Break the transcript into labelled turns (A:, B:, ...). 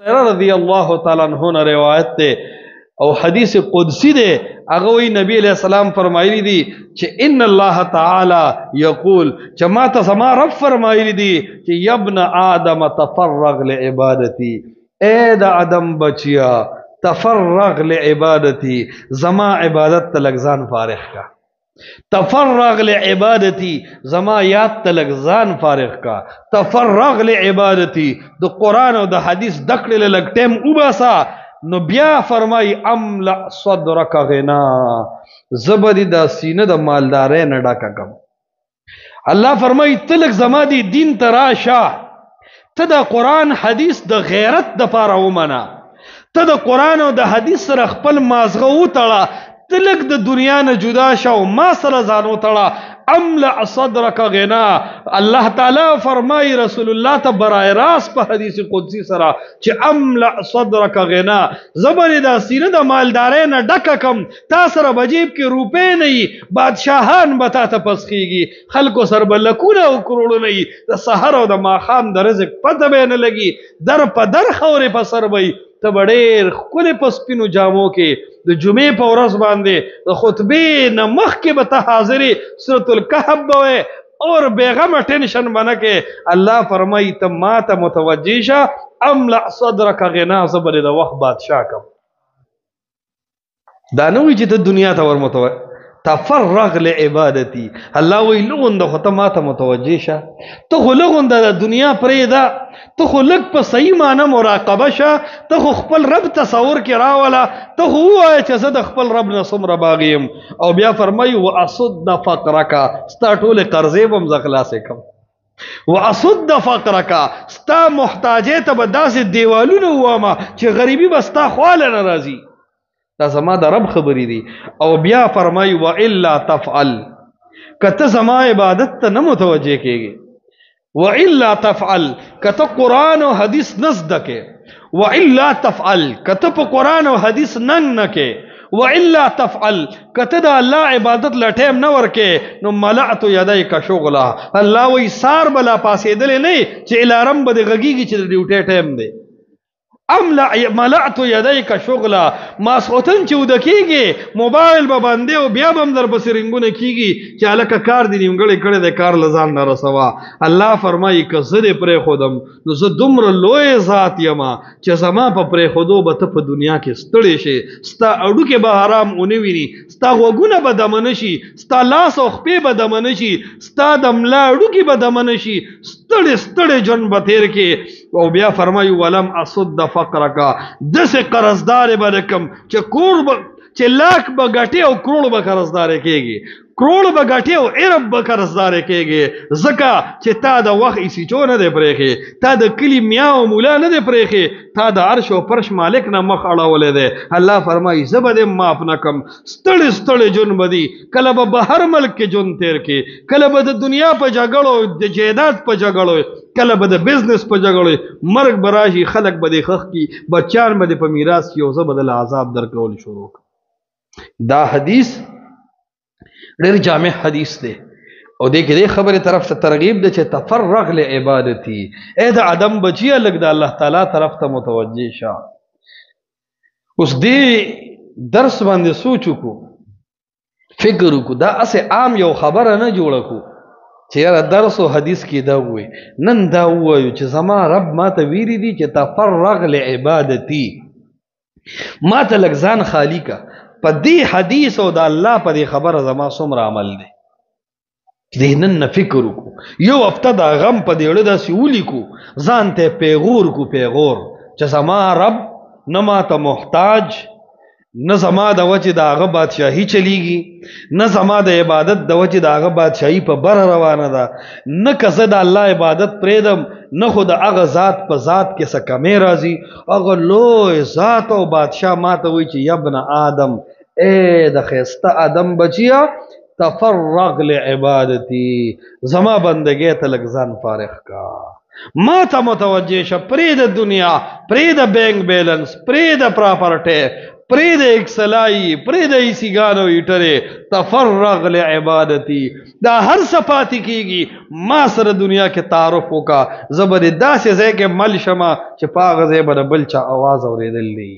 A: رضی اللہ تعالیٰ عنہ نے روایت تے او حدیث قدسی دے اگوی نبی علیہ السلام فرمائی دی کہ ان اللہ تعالی یقول چما زما رب فرمائی دی کہ یبن آدم تفرغ لعبادتی، اے دا آدم بچیا تفرغ لعبادتی، زما عبادت تلگزان فارغ کا، تفرغ لعبادتی زما یاد تلگزان فارغ کا، تفرغ لعبادتی دو قرآن و دا حدیث دکڑ لگ ٹیم اوباسا نو بیا فرمائی املع صدرک غنا، زبدی دا سینہ دا مالدارے نہ ڈاکا کم. اللہ فرمائی تلک زما دی دین تراشا، تا قرآن حدیث دا غیرت دا پارا ومنا، تا قرآن و دا حدیث سر خپل مازغو تڑا، تلک دا دنیا نہ جدا شاو ما سر زانو تڑا املع صدرک غنا. اللہ تعالی فرمائی رسول اللہ تا برائے راست پا حدیث قدسی سرا چی املع صدرک غنا، زبر دا سینہ دا مالدارے نہ ڈکا کم، تا سر بجیب کے روپے نہیں، بادشاہان بتا تا پسخیگی، خلقو سر بلکونا و کروڑو نہیں، دا سحر و دا ماخام دا رزق پتہ بے نہ لگی، در پا در خور پا سر بئی تا بڑیر کل پسپینو جاموں کے د جمعے په ورځ باندې د خطبې نه مخکې به ته حاضرې سورة الکهف به وې اور بیغمه ټینشن به نه کې. الله فرمایي ته ما ته متوجه شه املع صدرک غنا، زه به د وخت بادشاه کم. دا نه وایي چې ته دنیا ته ور متوجه، تفرغ لعبادتی. الله وی لغونده خو ته ما ته متوجه شه، ته خو لغونده د دنیا پرېږده، ته خو لږ په صحیح معنی مراقبه شه، ته خو خپل رب تصور کې راوله، ته خو ووایه چې زه د خپل رب نه څومره باغ یم. او بیا فرمایي واصد فقرک، ستا ټولې قرضې به هم زه خلاصې کړم. واصد فقرک، ستا محتاجۍ ته به داسې دیوالونه ووامه چې غریبي به ستا خواله نه راځي. دا زما د رب خبری دی. او بیا فرمائی وَإِلَّا تَفْعَلْ، کتا زما عبادت تا نمتوجہ کے گے، وَإِلَّا تَفْعَلْ کتا قرآن و حدیث نزدکے، وَإِلَّا تَفْعَلْ کتا پا قرآن و حدیث ننگ نکے، وَإِلَّا تَفْعَلْ کتا دا اللہ عبادت لٹیم نور کے نو ملعت یدائی کا شغلہ. اللہ وی سار بلا پاسے دلے نہیں چی الارم بدے غگی گی چی ڈیوٹے ٹیم دے. ملعت یدیک شغلا، ماسخوتن چې وده کیږي موبایل به باندې او بیا به هم در پسې رنګونه کیږي چې هلکه کار دې نیمګړی کړی دی، کار له ځان نه رسوه. الله فرمایي که زه دې پرېښودم نو زه دومره لوی ذات یمه چې زما په پرېښودو به ته په دنیا کې ستړی شې، ستا اډوکې به حرام ونه ویني، ستا غوږونه به دمه نه شي، ستا لاس او خپې به دمه نه شي، ستا د ملا اډوکې به دمه نه شي، ستړی ستړی ژوند به تېر کې. او بیا فرمایي ولم اصد فقرکا، دس قرضدار بلکم چه کور با چه لاک با گٹی او کروڑ با قرضدار کیگی، کروڑ با گٹی او عرب با قرضدار کیگی. زکا چه تا دا وقت اسی چو نده پریخی، تا دا کلی میاں و مولا نده پریخی، تا دا عرش و پرش مالک نا مخ اڑاولے دے. اللہ فرمائی زبد ماف نکم، ستڑ ستڑ جن بدی، کل با بہر ملک کے جن تیر کے، کل با دا دنیا پا جگڑو، دا جیداد پا جگڑو، کله به د بزنس په جګړو، مرګ به راشي، خلک به دې خښ کي، بچیان به دې په میراث کي، او زه به دله عذاب درکول شروع کړم. دا حدیث ډېر جامع حدیث دی او دې کې دې خبرې طرف ته ترغیب ده چې تفرغ لعبادتي، اے د آدم بچیه لږ د الله تعالی طرف ته متوجه شه. اوس دې درس باندې سوچ وکړو، فکر وکړو، دا اسې عام یو خبره نه جوړه کړو چې یاره درس و حدیث کې دا ووایي. نن دا ووایو چې زما رب ما ته ویلي دي چې تفرغ لعبادتي، ما ته لږ ځان خالی کا په دې حدیث او د الله په دې خبره زما څومره عمل دی. دې نن نه فکر وکړو، یو هفته دا غم په دې اړه داسې ولیکو، ځان ته پیغور کو پیغور چې زما رب نه ما ته محتاج، نه زما د وجه د هغه بادشاهي چلیږي، نه زما د عبادت د وجه د هغه بادشاهي په بره روانه ده، نه که زه د الله عبادت پرېږدم نه خو د هغه ذات په ذات کې څه کمی راځي. هغه لوی ذات او بادشاه ما ته وایي چې یبن آدم، اے د ښایسته آدم بچیا تفرغ لعبادتي، زما بندګۍ ته لږ ځان فارغ کا، ما ته متوجه شه، پرېږده دنیا، پرېږده بینک بیلنس، پرېږده پراپرټۍ، پرید ایک سلائی پرید ایسی گانو ایٹرے تفرغ لعبادتی دا ہر صفاتی کی گی ما سر دنیا کے تعارفوں کا زبر دا سے زے کے مل شما چپا غزے بنا بلچا آواز اور دلی